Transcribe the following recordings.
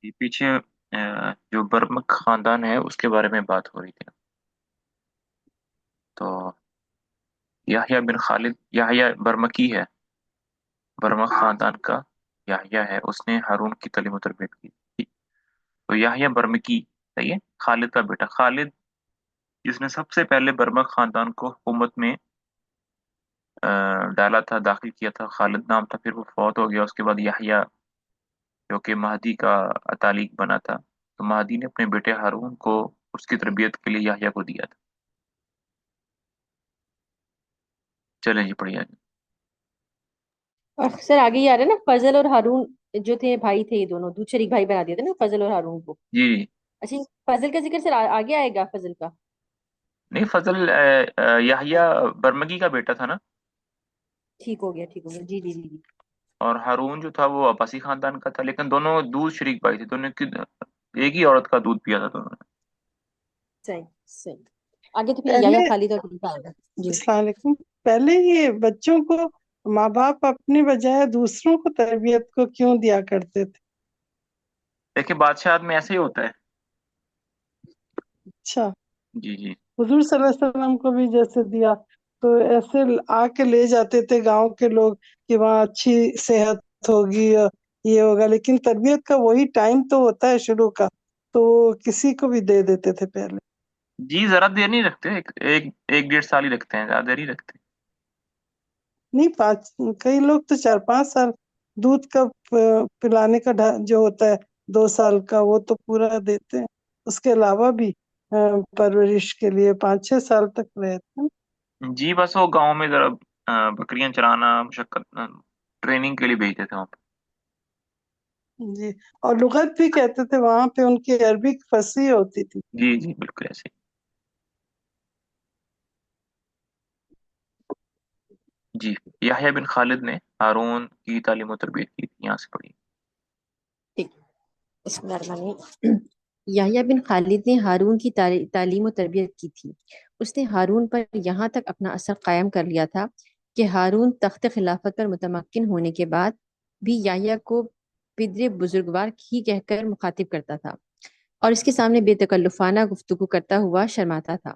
یہ پیچھے جو برمک خاندان ہے اس کے بارے میں بات ہو رہی تھی. تو یحییٰ بن خالد، یحییٰ برمکی ہے، برمک خاندان کا یحییٰ ہے، اس نے ہارون کی تعلیم و تربیت کی تھی. تو یحییٰ برمکی، صحیح ہے، خالد کا بیٹا خالد، جس نے سب سے پہلے برمک خاندان کو حکومت میں ڈالا تھا، داخل کیا تھا. خالد نام تھا، پھر وہ فوت ہو گیا. اس کے بعد یحییٰ جو کہ مہدی کا اتالیق بنا تھا، تو مہدی نے اپنے بیٹے ہارون کو اس کی تربیت کے لیے یحییٰ کو دیا تھا. چلیں جی، پڑھیے آگے. سر آگے یہ آ رہا ہے نا، فضل اور ہارون جو تھے بھائی تھے، یہ دونوں دو شریک بھائی بنا دیے تھے نا فضل اور ہارون کو. جی جی. اچھا، فضل کا ذکر سر آگے آئے گا، فضل کا. نہیں، فضل یحییٰ برمکی کا بیٹا تھا نا. ٹھیک ہو گیا، ٹھیک ہو گیا، جی جی جی جی. اور ہارون جو تھا وہ عباسی خاندان کا تھا، لیکن دونوں دودھ شریک بھائی تھے. دونوں کی ایک ہی عورت کا دودھ پیا تھا دونوں نے. صحیح صحیح. آگے تو پھر یا پہلے خالد اور خلیفہ آئے گا. جی. السلام علیکم. پہلے یہ بچوں کو ماں باپ اپنے بجائے دوسروں کو تربیت کو کیوں دیا کرتے تھے؟ دیکھیں، بادشاہت میں ایسے ہی ہوتا ہے. اچھا، جی جی. حضور صلی اللہ علیہ وسلم کو بھی جیسے دیا تو ایسے آ کے لے جاتے تھے گاؤں کے لوگ کہ وہاں اچھی صحت ہوگی اور یہ ہوگا، لیکن تربیت کا وہی ٹائم تو ہوتا ہے شروع کا، تو وہ کسی کو بھی دے دیتے تھے پہلے. جی، ذرا دیر نہیں رکھتے، ایک 1.5 سال ہی رکھتے ہیں، زیادہ دیر نہیں رکھتے. نہیں، کئی لوگ تو 4-5 سال دودھ کا پلانے کا جو ہوتا ہے 2 سال کا وہ تو پورا دیتے ہیں. اس کے علاوہ بھی پرورش کے لیے 5-6 سال تک رہتے ہیں. جی، بس وہ گاؤں میں ذرا بکریاں چرانا مشقت، ٹریننگ کے لیے بھیجتے تھے وہاں پہ. جی، اور لغت بھی کہتے تھے وہاں پہ ان کی عربک فصیح ہوتی تھی. جی جی، بالکل ایسے ہی. جی، یحییٰ بن خالد نے ہارون کی تعلیم و تربیت کی تھی. یہاں سے پڑھی. ٹھیک. بسم اللہ الرحمن الرحیم. یحییٰ بن خالد نے ہارون کی تعلیم و تربیت کی تھی. اس نے ہارون پر یہاں تک اپنا اثر قائم کر لیا تھا کہ ہارون تخت خلافت پر متمکن ہونے کے بعد بھی یحییٰ کو پدر بزرگوار ہی کہہ کر مخاطب کرتا تھا اور اس کے سامنے بے تکلفانہ گفتگو کرتا ہوا شرماتا تھا.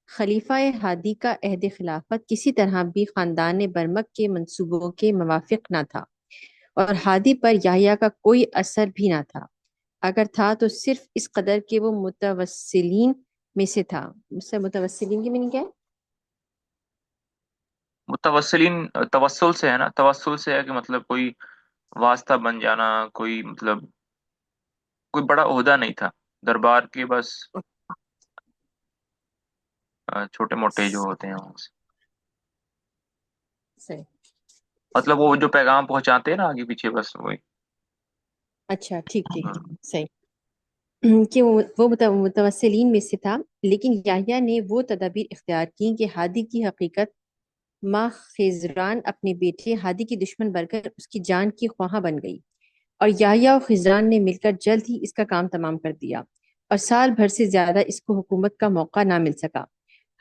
خلیفہ ہادی کا عہد خلافت کسی طرح بھی خاندان برمک کے منصوبوں کے موافق نہ تھا اور ہادی پر یحییٰ کا کوئی اثر بھی نہ تھا. اگر تھا تو صرف اس قدر کہ وہ متوسلین میں سے تھا. متوسلین کی معنی کیا ہے؟ متوسلین توسل سے ہے نا، توسل سے ہے کہ مطلب کوئی واسطہ بن جانا، کوئی مطلب کوئی بڑا عہدہ نہیں تھا دربار کے، بس چھوٹے موٹے جو ہوتے ہیں وہاں سے. صحیح. مطلب وہ جو پیغام پہنچاتے ہیں نا آگے پیچھے، بس وہی. اچھا، ٹھیک ٹھیک. صحیح. کہ وہ متوسلین میں سے تھا، لیکن یحییٰ نے وہ تدابیر اختیار کی کہ ہادی کی حقیقت ماں خزران اپنے بیٹے ہادی کی دشمن بن کر اس کی جان کی خواہاں بن گئی، اور یحییٰ اور خزران نے مل کر جلد ہی اس کا کام تمام کر دیا اور سال بھر سے زیادہ اس کو حکومت کا موقع نہ مل سکا.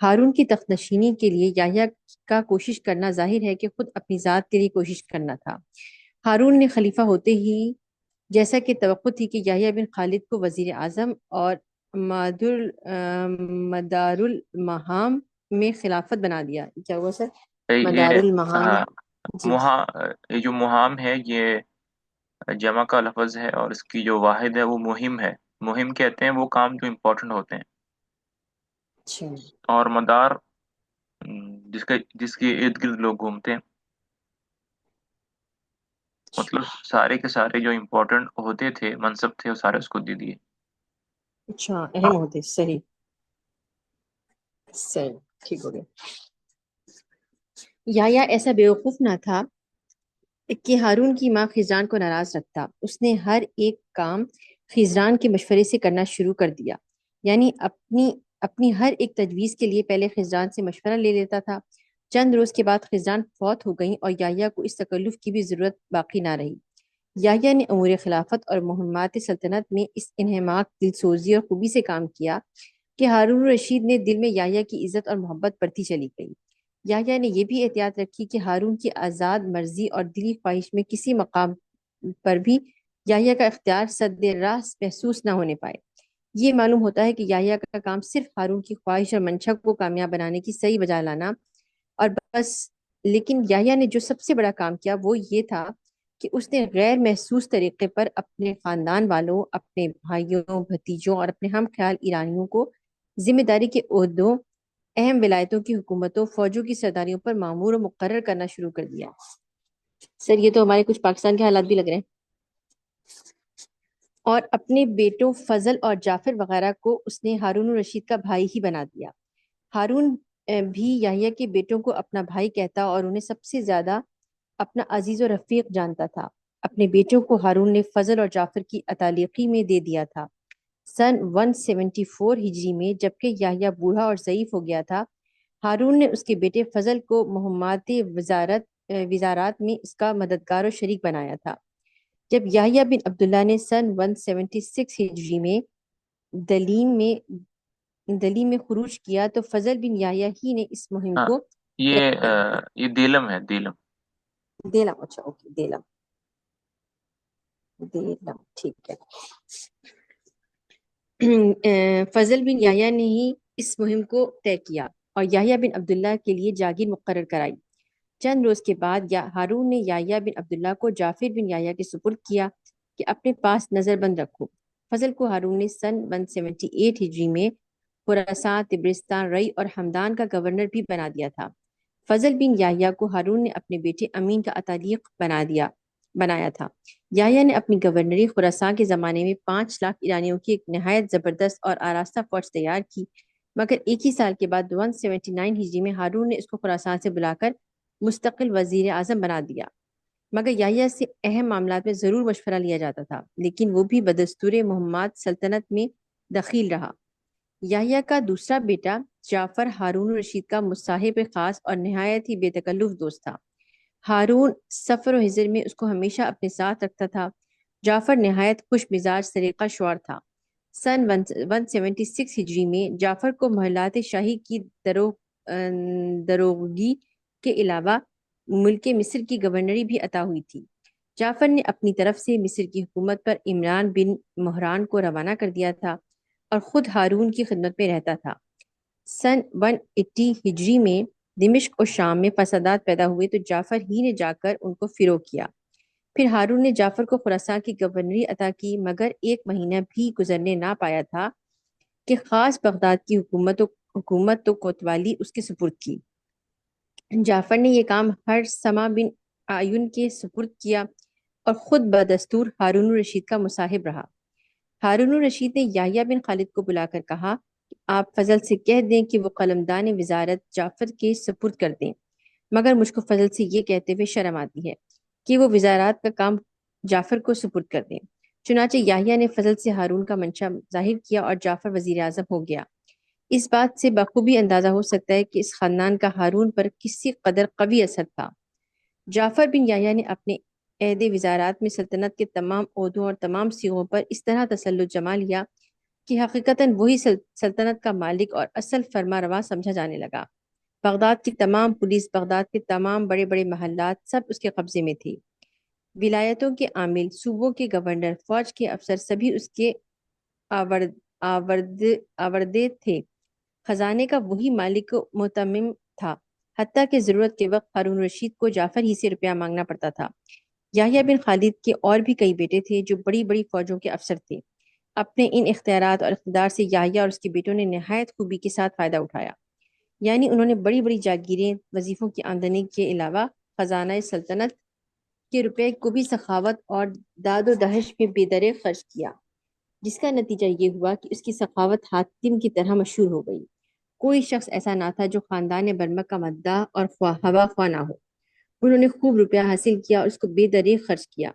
ہارون کی تخت نشینی کے لیے یحییٰ کا کوشش کرنا ظاہر ہے کہ خود اپنی ذات کے لیے کوشش کرنا تھا. ہارون نے خلیفہ ہوتے ہی، جیسا کہ توقع تھی، کہ یحییٰ بن خالد کو وزیر اعظم اور مدار المہام میں خلافت بنا دیا. کیا ہوا سر؟ مدار یہ المہام. جی. یہ جو مہام ہے، یہ جمع کا لفظ ہے، اور اس کی جو واحد ہے وہ مہم ہے. مہم کہتے ہیں وہ کام جو امپورٹنٹ ہوتے ہیں. اچھا. اور مدار جس کے ارد گرد لوگ گھومتے ہیں، مطلب سارے کے سارے جو امپورٹنٹ ہوتے تھے، منصب تھے، وہ سارے اس کو دے دیے. اچھا، اہم ہوتے. صحیح صحیح. ٹھیک ہو گیا. یحییٰ ایسا بیوقوف نہ تھا کہ ہارون کی ماں خزران کو ناراض رکھتا. اس نے ہر ایک کام خزران کے مشورے سے کرنا شروع کر دیا، یعنی اپنی ہر ایک تجویز کے لیے پہلے خزران سے مشورہ لے لیتا تھا. چند روز کے بعد خزران فوت ہو گئیں اور یحییٰ کو اس تکلف کی بھی ضرورت باقی نہ رہی. یحییٰ نے امور خلافت اور مہمات سلطنت میں اس انہماک، دل سوزی اور خوبی سے کام کیا کہ ہارون الرشید نے دل میں یحییٰ کی عزت اور محبت بڑھتی چلی گئی. یحییٰ نے یہ بھی احتیاط رکھی کہ ہارون کی آزاد مرضی اور دلی خواہش میں کسی مقام پر بھی یحییٰ کا اختیار سد راست محسوس نہ ہونے پائے۔ یہ معلوم ہوتا ہے کہ یحییٰ کا کام صرف ہارون کی خواہش اور منشا کو کامیاب بنانے کی صحیح بجا لانا اور بس، لیکن یحییٰ نے جو سب سے بڑا کام کیا وہ یہ تھا کہ اس نے غیر محسوس طریقے پر اپنے خاندان والوں، اپنے بھائیوں، بھتیجوں اور اپنے ہم خیال ایرانیوں کو ذمہ داری کے عہدوں، اہم ولایتوں کی حکومتوں، فوجوں کی سرداریوں پر معمور و مقرر کرنا شروع کر دیا۔ سر یہ تو ہمارے کچھ پاکستان کے حالات بھی لگ رہے ہیں۔ اور اپنے بیٹوں فضل اور جعفر وغیرہ کو اس نے ہارون الرشید کا بھائی ہی بنا دیا۔ ہارون بھی یحییٰ کے بیٹوں کو اپنا بھائی کہتا اور انہیں سب سے زیادہ اپنا عزیز و رفیق جانتا تھا۔ اپنے بیٹوں کو ہارون نے فضل اور جعفر کی عتالیقی میں دے دیا تھا۔ سن 174 ہجری میں جبکہ یحییٰ بوڑھا اور ضعیف ہو گیا تھا، ہارون نے اس کے بیٹے فضل کو مہمات وزارات میں اس کا مددگار و شریک بنایا تھا۔ جب یحییٰ بن عبداللہ نے سن 176 ہجری میں دلیم میں خروج کیا تو فضل بن یحییٰ ہی نے اس مہم ہاں، کو یہ دیلم ہے، دیلم۔ دیلم، اچھا اوکے، دیلم ٹھیک ہے۔ فضل بن یحییٰ نے ہی اس مہم کو طے کیا اور یحییٰ بن عبداللہ کے لیے جاگیر مقرر کرائی۔ چند روز کے بعد ہارون نے یحییٰ بن عبداللہ کو جعفر بن یحییٰ کے سپرد کیا کہ اپنے پاس نظر بند رکھو۔ فضل کو ہارون نے سن 178 ہجری میں خراسان، تبرستان، رئی اور ہمدان کا گورنر بھی بنا دیا تھا۔ فضل بن یحییٰ کو ہارون نے اپنے بیٹے امین کا عتالیق بنایا تھا۔ یحییٰ نے اپنی گورنری خراسان کے زمانے میں 5 لاکھ ایرانیوں کی ایک نہایت زبردست اور آراستہ فوج تیار کی، مگر ایک ہی سال کے بعد 179 ہجری میں ہارون نے اس کو خراسان سے بلا کر مستقل وزیر اعظم بنا دیا۔ مگر یحییٰ سے اہم معاملات میں ضرور مشورہ لیا جاتا تھا، لیکن وہ بھی بدستور محمد سلطنت میں دخیل رہا۔ یحییٰ کا دوسرا بیٹا جعفر ہارون الرشید کا مصاحب خاص اور نہایت ہی بے تکلف دوست تھا۔ ہارون سفر و حضر میں اس کو ہمیشہ اپنے ساتھ رکھتا تھا۔ جعفر نہایت خوش مزاج سریقہ شعور تھا۔ سن 176 ہجری میں جعفر کو محلات شاہی کی دروغگی کے علاوہ ملک مصر کی گورنری بھی عطا ہوئی تھی۔ جعفر نے اپنی طرف سے مصر کی حکومت پر عمران بن مہران کو روانہ کر دیا تھا اور خود ہارون کی خدمت میں رہتا تھا۔ سن 180 ہجری میں دمشق اور شام میں فسادات پیدا ہوئے تو جعفر ہی نے جا کر ان کو فروغ کیا۔ پھر ہارون نے جعفر کو خراسان کی گورنری عطا کی، مگر 1 مہینہ بھی گزرنے نہ پایا تھا کہ خاص بغداد کی حکومت تو کوتوالی اس کے سپرد کی۔ جعفر نے یہ کام ہرثمہ بن اعین کے سپرد کیا اور خود بدستور ہارون الرشید کا مصاحب رہا۔ ہارون الرشید نے یحییٰ بن خالد کو بلا کر کہا کہ آپ فضل سے کہہ دیں کہ وہ قلمدان وزارت جعفر کے سپرد کر دیں، مگر مجھ کو فضل سے یہ کہتے ہوئے شرم آتی ہے کہ وہ وزارات کا کام جعفر کو سپرد کر دیں۔ چنانچہ یحییٰ نے فضل سے ہارون کا منشا ظاہر کیا اور جعفر وزیر اعظم ہو گیا۔ اس بات سے بخوبی اندازہ ہو سکتا ہے کہ اس خاندان کا ہارون پر کسی قدر قوی اثر تھا۔ جعفر بن یحییٰ نے اپنے عہد وزارات میں سلطنت کے تمام عہدوں اور تمام صیغوں پر اس طرح تسلط جما لیا کہ حقیقتاً وہی سلطنت کا مالک اور اصل فرما روا سمجھا جانے لگا۔ بغداد کی تمام پولیس، بغداد کے تمام بڑے بڑے محلات سب اس کے قبضے میں تھی۔ ولایتوں کے عامل، صوبوں کے گورنر، فوج کے افسر سبھی اس کے آوردے تھے۔ خزانے کا وہی مالک و مہتمم تھا، حتیٰ کہ ضرورت کے وقت ہارون رشید کو جعفر ہی سے روپیہ مانگنا پڑتا تھا۔ یحییٰ بن خالد کے اور بھی کئی بیٹے تھے جو بڑی بڑی فوجوں کے افسر تھے۔ اپنے ان اختیارات اور اقتدار سے یحییٰ اور اس کے بیٹوں نے نہایت خوبی کے ساتھ فائدہ اٹھایا، یعنی انہوں نے بڑی بڑی جاگیریں، وظیفوں کی آمدنی کے علاوہ خزانہ سلطنت کے روپے کو بھی سخاوت اور داد و دہش میں بے درے خرچ کیا، جس کا نتیجہ یہ ہوا کہ اس کی سخاوت حاتم کی طرح مشہور ہو گئی۔ کوئی شخص ایسا نہ تھا جو خاندان برمک کا مداح اور ہوا خواہ نہ ہو۔ انہوں نے خوب روپیہ حاصل کیا اور اس کو بے درے خرچ کیا،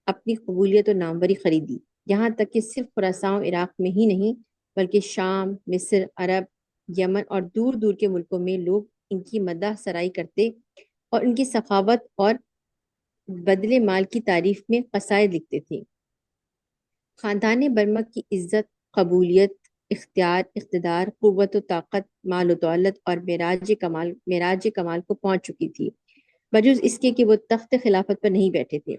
اپنی قبولیت و ناموری خریدی، یہاں تک کہ صرف خراسان و عراق میں ہی نہیں بلکہ شام، مصر، عرب، یمن اور دور دور کے ملکوں میں لوگ ان کی مداح سرائی کرتے اور ان کی سخاوت اور بدلے مال کی تعریف میں قصائد لکھتے تھے۔ خاندان برمک کی عزت، قبولیت، اختیار، اقتدار، قوت و طاقت، مال و دولت اور معراج کمال کو پہنچ چکی تھی، بجز اس کے کہ وہ تخت خلافت پر نہیں بیٹھے تھے۔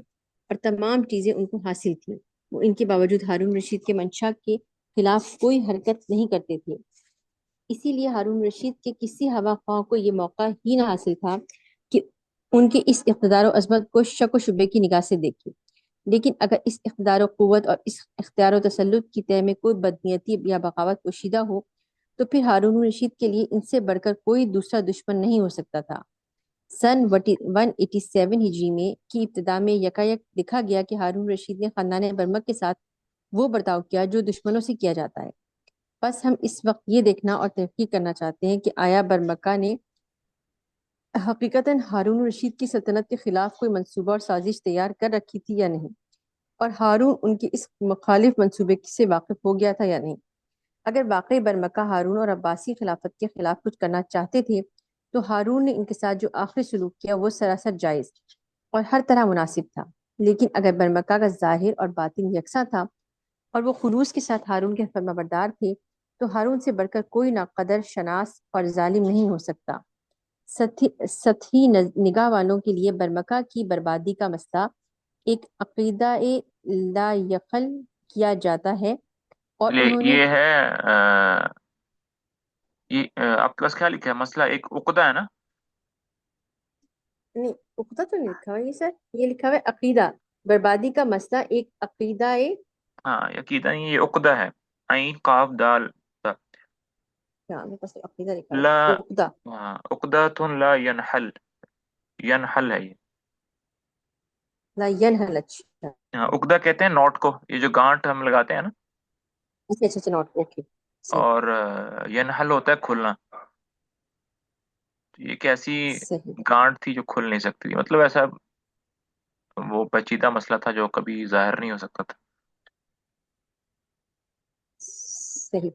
اور تمام چیزیں ان کو حاصل تھیں۔ وہ ان کے باوجود ہارون رشید کے منشا کے خلاف کوئی حرکت نہیں کرتے تھے۔ اسی لیے ہارون رشید کے کسی ہوا خواہ کو یہ موقع ہی نہ حاصل تھا کہ ان کے اس اقتدار و عظمت کو شک و شبے کی نگاہ سے دیکھے۔ لیکن اگر اس اقتدار و قوت اور اس اختیار و تسلط کی طے میں کوئی بدنیتی یا بغاوت پوشیدہ ہو تو پھر ہارون رشید کے لیے ان سے بڑھ کر کوئی دوسرا دشمن نہیں ہو سکتا تھا۔ سن 187 ہجری میں کی ابتدا میں یکایک دیکھا گیا کہ ہارون رشید نے خاندان برمک کے ساتھ وہ برتاؤ کیا جو دشمنوں سے کیا جاتا ہے۔ بس ہم اس وقت یہ دیکھنا اور تحقیق کرنا چاہتے ہیں کہ آیا برمکہ نے حقیقتاً ہارون رشید کی سلطنت کے خلاف کوئی منصوبہ اور سازش تیار کر رکھی تھی یا نہیں، اور ہارون ان کے اس مخالف منصوبے سے واقف ہو گیا تھا یا نہیں۔ اگر واقعی برمکہ ہارون اور عباسی خلافت کے خلاف کچھ کرنا چاہتے تھے تو ہارون نے ان کے ساتھ جو آخری سلوک کیا وہ سراسر جائز اور ہر طرح مناسب تھا۔ لیکن اگر برمکہ کا ظاہر اور باطن یکساں تھا اور وہ خلوص کے ساتھ ہارون کے فرمانبردار تھے تو ہارون سے بڑھ کر کوئی ناقدر، شناس اور ظالم نہیں ہو سکتا۔ سطحی نگاہ والوں کے لیے برمکہ کی بربادی کا مسئلہ ایک عقیدہ لا یقل کیا جاتا ہے، اور انہوں نے یہ ہے آپ کے پاس کیا لکھا ہے؟ مسئلہ ایک عقدہ ہے نا؟ نہیں، عقدہ تو نہیں لکھا ہوا یہ سر، یہ لکھا ہوا ہے عقیدہ بربادی کا مسئلہ ایک عقیدہ ہاں، عقیدہ نہیں، یہ عقدہ ہے، عین قاف دال تا۔ کیا میرے پاس عقیدہ لکھا لا، ہوا ہے عقدہ، ہاں، عقدہ لا ینحل، ینحل ہے یہ۔ لا ینحل، اچھا ہاں، عقدہ کہتے ہیں نوٹ کو، یہ جو گانٹ ہم لگاتے ہیں نا، اچھا اچھا اچھا، نوٹ، اوکے، صحیح اور ینحل ہوتا ہے کھلنا۔ یہ ایک ایسی صحیح گانٹ تھی جو کھل نہیں سکتی تھی، مطلب ایسا وہ پیچیدہ مسئلہ تھا جو کبھی ظاہر نہیں ہو سکتا تھا۔ صحیح۔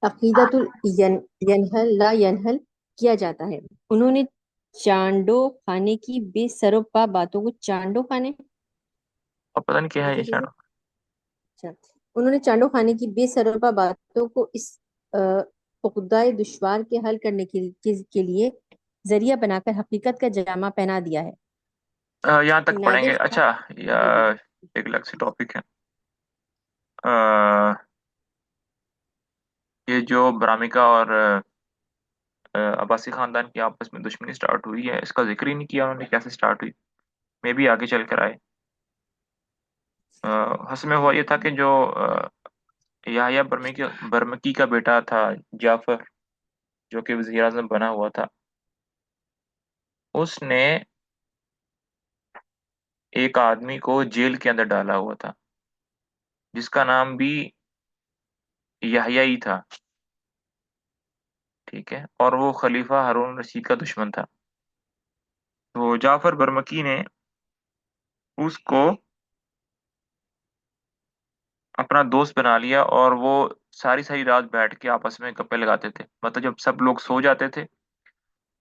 عقیدۃ ینحل لا ینحل کیا جاتا ہے۔ انہوں نے چانڈو خانے کی بے سر و پا باتوں کو چانڈو خانے، اور پتہ نہیں کیا ہے دیکھیں یہ کسی، شاید۔ اچھا، انہوں نے چانڈو خانے کی بے سر و پا باتوں کو اس عقدۂ دشوار کے حل کرنے کے لیے ذریعہ بنا کر حقیقت کا جامہ پہنا دیا ہے۔ یہاں تک پڑھیں نادر گے، شاہ، اچھا، یا جی جی ایک الگ سے ٹاپک ہے۔ یہ جو برامکا اور عباسی خاندان کی آپس میں دشمنی سٹارٹ ہوئی ہے، اس کا ذکر ہی نہیں کیا انہوں نے، کیسے سٹارٹ ہوئی، میں بھی آگے چل کر آئے۔ حس میں ہوا یہ تھا کہ جو یحییٰ برمکی کا بیٹا تھا جعفر، جو کہ وزیر اعظم بنا ہوا تھا، اس نے ایک آدمی کو جیل کے اندر ڈالا ہوا تھا جس کا نام بھی یحییٰ ہی تھا، ٹھیک ہے، اور وہ خلیفہ ہارون رشید کا دشمن تھا۔ تو جعفر برمکی نے اس کو اپنا دوست بنا لیا، اور وہ ساری ساری رات بیٹھ کے آپس میں گپے لگاتے تھے، مطلب جب سب لوگ سو جاتے تھے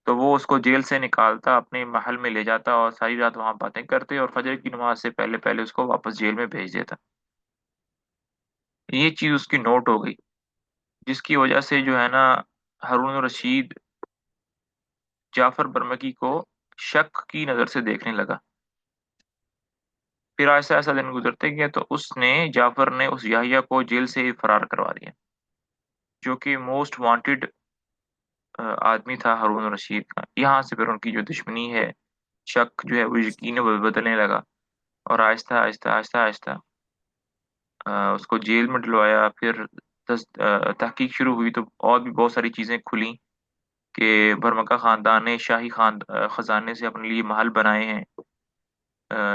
تو وہ اس کو جیل سے نکالتا، اپنے محل میں لے جاتا اور ساری رات وہاں باتیں کرتے، اور فجر کی نماز سے پہلے پہلے اس کو واپس جیل میں بھیج دیتا۔ یہ چیز اس کی نوٹ ہو گئی، جس کی وجہ سے جو ہے نا ہارون رشید جعفر برمکی کو شک کی نظر سے دیکھنے لگا۔ پھر ایسا ایسا دن گزرتے گئے تو جعفر نے اس یحییٰ کو جیل سے فرار کروا دیا، جو کہ موسٹ وانٹڈ آدمی تھا ہارون رشید کا۔ یہاں سے پھر ان کی جو دشمنی ہے، شک جو ہے وہ یقین میں بدلنے لگا، اور آہستہ آہستہ آہستہ آہستہ اس کو جیل میں ڈلوایا۔ پھر تحقیق شروع ہوئی تو اور بھی بہت ساری چیزیں کھلیں کہ برمکہ خاندان نے شاہی خزانے سے اپنے لیے محل بنائے ہیں،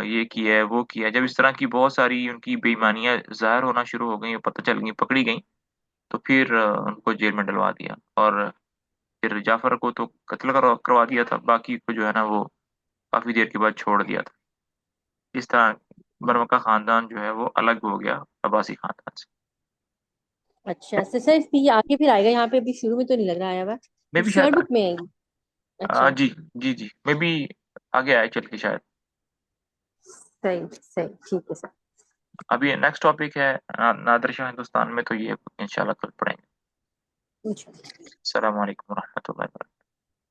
یہ کیا ہے وہ کیا ہے۔ جب اس طرح کی بہت ساری ان کی بے ایمانیاں ظاہر ہونا شروع ہو گئیں، پتہ چل گئیں، پکڑی گئیں، تو پھر ان کو جیل میں ڈلوا دیا، اور پھر جعفر کو تو قتل کروا دیا تھا، باقی کو جو ہے نا وہ کافی دیر کے بعد چھوڑ دیا تھا۔ اس طرح برمکہ خاندان جو ہے وہ الگ ہو گیا عباسی خاندان سے۔ اچھا سر، یہ آگے پھر آئے گا، یہاں پہ ابھی شروع میں تو نہیں لگ رہا آیا ہوا، میں بھی کسی اور شاید بک میں آئے گی؟ اچھا، جی جی جی، میں بھی آگے آئے چل کے شاید۔ صحیح صحیح، ٹھیک ہے سر، ابھی نیکسٹ ٹاپک ہے نادر شاہ ہندوستان میں، تو یہ انشاءاللہ کل پڑھیں گے۔ انشاءاللہ۔ السلام علیکم ورحمۃ اللہ وبرکاتہ۔